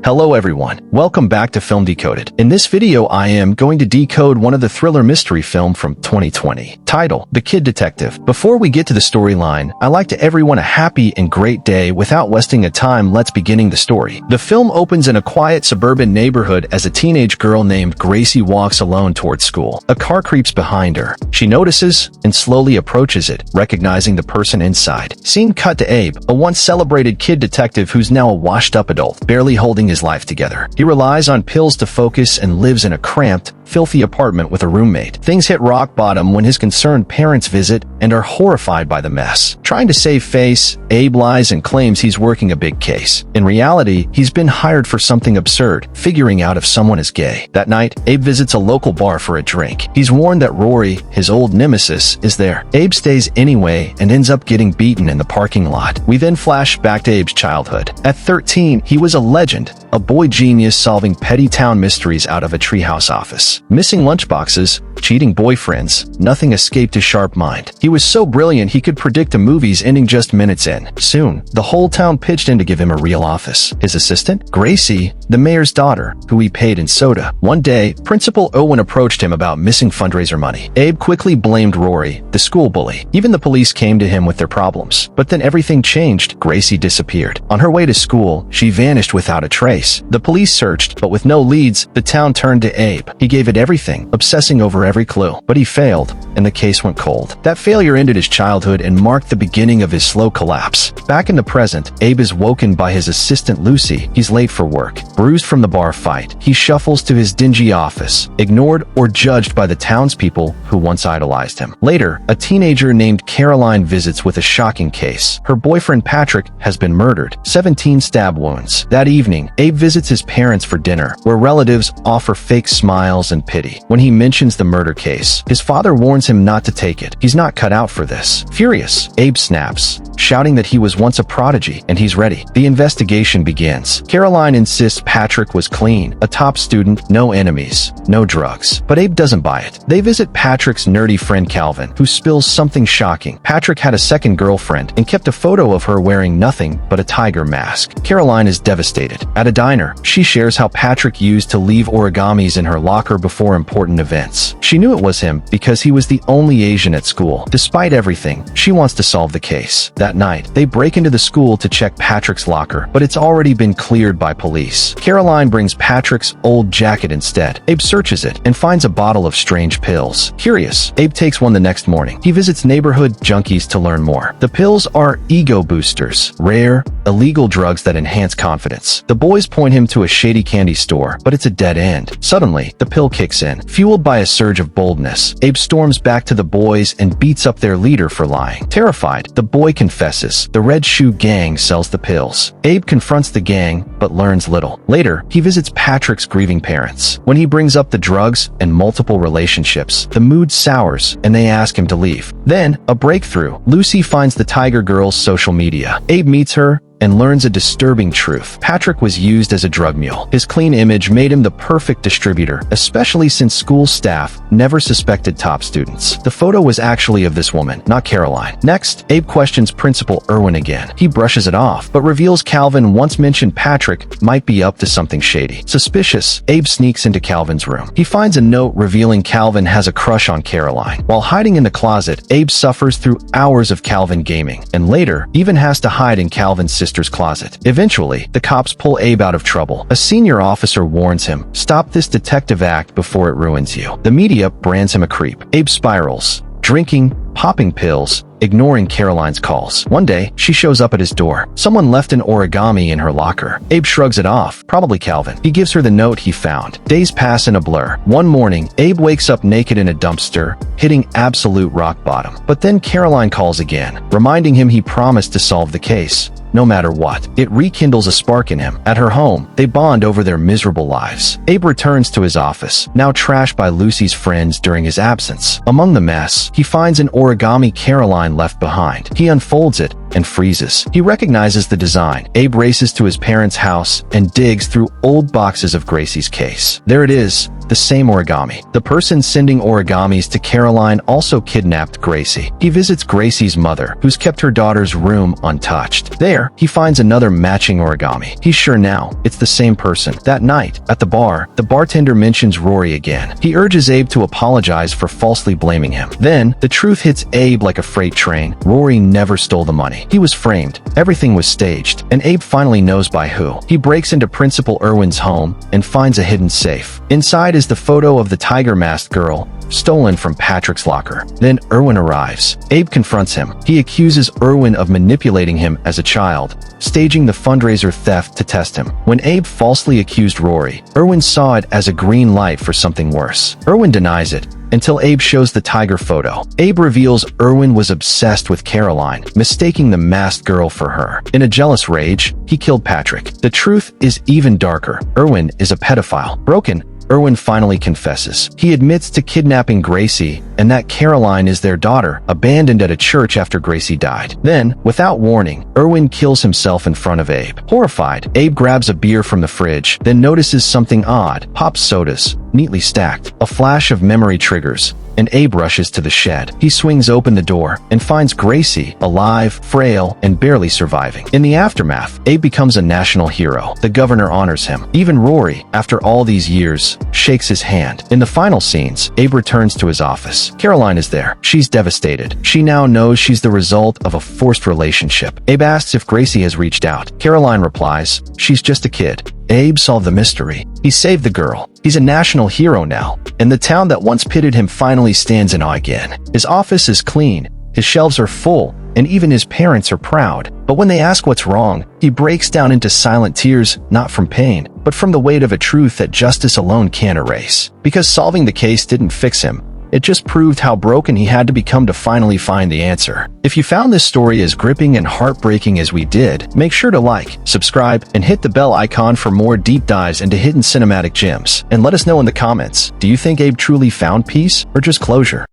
Hello everyone, welcome back to Film Decoded. In this video I am going to decode one of the thriller mystery film from 2020. Title, The Kid Detective. Before we get to the storyline, I'd like to everyone a happy and great day. Without wasting a time, let's beginning the story. The film opens in a quiet suburban neighborhood as a teenage girl named Gracie walks alone towards school. A car creeps behind her. She notices and slowly approaches it, recognizing the person inside. Scene cut to Abe, a once celebrated kid detective who's now a washed-up adult, barely holding his life together. He relies on pills to focus and lives in a cramped, filthy apartment with a roommate. Things hit rock bottom when his concerned parents visit and are horrified by the mess. Trying to save face, Abe lies and claims he's working a big case. In reality, he's been hired for something absurd, figuring out if someone is gay. That night, Abe visits a local bar for a drink. He's warned that Rory, his old nemesis, is there. Abe stays anyway and ends up getting beaten in the parking lot. We then flash back to Abe's childhood. At 13, he was a legend, a boy genius solving petty town mysteries out of a treehouse office. Missing lunchboxes, cheating boyfriends, nothing escaped his sharp mind. He was so brilliant he could predict a movie's ending just minutes in. Soon, the whole town pitched in to give him a real office. His assistant? Gracie, the mayor's daughter, who he paid in soda. One day, Principal Owen approached him about missing fundraiser money. Abe quickly blamed Rory, the school bully. Even the police came to him with their problems. But then everything changed. Gracie disappeared. On her way to school, she vanished without a trace. The police searched, but with no leads, the town turned to Abe. He gave it everything, obsessing over every clue. But he failed, and the case went cold. That failure ended his childhood and marked the beginning of his slow collapse. Back in the present, Abe is woken by his assistant Lucy. He's late for work. Bruised from the bar fight, he shuffles to his dingy office, ignored or judged by the townspeople who once idolized him. Later, a teenager named Caroline visits with a shocking case. Her boyfriend Patrick has been murdered, 17 stab wounds. That evening, Abe visits his parents for dinner, where relatives offer fake smiles and pity. When he mentions the murder case, his father warns him not to take it. He's not cut out for this. Furious, Abe snaps, shouting that he was once a prodigy and he's ready. The investigation begins. Caroline insists Patrick was clean, a top student, no enemies, no drugs. But Abe doesn't buy it. They visit Patrick's nerdy friend Calvin, who spills something shocking. Patrick had a second girlfriend and kept a photo of her wearing nothing but a tiger mask. Caroline is devastated. At a diner, she shares how Patrick used to leave origamis in her locker before important events. She knew it was him because he was the only Asian at school. Despite everything, she wants to solve the case. That night, they break into the school to check Patrick's locker, but it's already been cleared by police. Caroline brings Patrick's old jacket instead. Abe searches it and finds a bottle of strange pills. Curious, Abe takes one the next morning. He visits neighborhood junkies to learn more. The pills are ego boosters, rare, illegal drugs that enhance confidence. The boys point him to a shady candy store, but it's a dead end. Suddenly, the pill kicks in. Fueled by a surge of boldness, Abe storms back to the boys and beats up their leader for lying. Terrified, the boy confesses. The Red Shoe Gang sells the pills. Abe confronts the gang, but learns little. Later, he visits Patrick's grieving parents. When he brings up the drugs and multiple relationships, the mood sours and they ask him to leave. Then, a breakthrough. Lucy finds the Tiger Girl's social media. Abe meets her and learns a disturbing truth. Patrick was used as a drug mule. His clean image made him the perfect distributor, especially since school staff never suspected top students. The photo was actually of this woman, not Caroline. Next, Abe questions Principal Irwin again. He brushes it off, but reveals Calvin once mentioned Patrick might be up to something shady. Suspicious, Abe sneaks into Calvin's room. He finds a note revealing Calvin has a crush on Caroline. While hiding in the closet, Abe suffers through hours of Calvin gaming, and later, even has to hide in Calvin's sister's closet. Eventually, the cops pull Abe out of trouble. A senior officer warns him, "Stop this detective act before it ruins you." The media brands him a creep. Abe spirals, drinking, popping pills, ignoring Caroline's calls. One day, she shows up at his door. Someone left an origami in her locker. Abe shrugs it off, probably Calvin. He gives her the note he found. Days pass in a blur. One morning, Abe wakes up naked in a dumpster, hitting absolute rock bottom. But then Caroline calls again, reminding him he promised to solve the case. No matter what, it rekindles a spark in him. At her home, they bond over their miserable lives. Abe returns to his office, now trashed by Lucy's friends during his absence. Among the mess, he finds an origami Caroline left behind. He unfolds it and freezes. He recognizes the design. Abe races to his parents' house and digs through old boxes of Gracie's case. There it is, the same origami. The person sending origamis to Caroline also kidnapped Gracie. He visits Gracie's mother, who's kept her daughter's room untouched. There, he finds another matching origami. He's sure now it's the same person. That night, at the bar, the bartender mentions Rory again. He urges Abe to apologize for falsely blaming him. Then, the truth hits Abe like a freight train. Rory never stole the money. He was framed. Everything was staged. And Abe finally knows by who. He breaks into Principal Irwin's home and finds a hidden safe. Inside is the photo of the tiger-masked girl, stolen from Patrick's locker. Then Irwin arrives. Abe confronts him. He accuses Irwin of manipulating him as a child, staging the fundraiser theft to test him. When Abe falsely accused Rory, Irwin saw it as a green light for something worse. Irwin denies it, until Abe shows the tiger photo. Abe reveals Irwin was obsessed with Caroline, mistaking the masked girl for her. In a jealous rage, he killed Patrick. The truth is even darker. Irwin is a pedophile. Broken, Irwin finally confesses. He admits to kidnapping Gracie and that Caroline is their daughter, abandoned at a church after Gracie died. Then, without warning, Irwin kills himself in front of Abe. Horrified, Abe grabs a beer from the fridge, then notices something odd. Pop sodas, neatly stacked. A flash of memory triggers, and Abe rushes to the shed. He swings open the door and finds Gracie, alive, frail, and barely surviving. In the aftermath, Abe becomes a national hero. The governor honors him. Even Rory, after all these years, shakes his hand. In the final scenes, Abe returns to his office. Caroline is there. She's devastated. She now knows she's the result of a forced relationship. Abe asks if Gracie has reached out. Caroline replies, she's just a kid. Abe solved the mystery. He saved the girl. He's a national hero now, and the town that once pitted him finally stands in awe again. His office is clean, his shelves are full, and even his parents are proud. But when they ask what's wrong, he breaks down into silent tears, not from pain, but from the weight of a truth that justice alone can't erase. Because solving the case didn't fix him. It just proved how broken he had to become to finally find the answer. If you found this story as gripping and heartbreaking as we did, make sure to like, subscribe, and hit the bell icon for more deep dives into hidden cinematic gems. And let us know in the comments, do you think Abe truly found peace or just closure?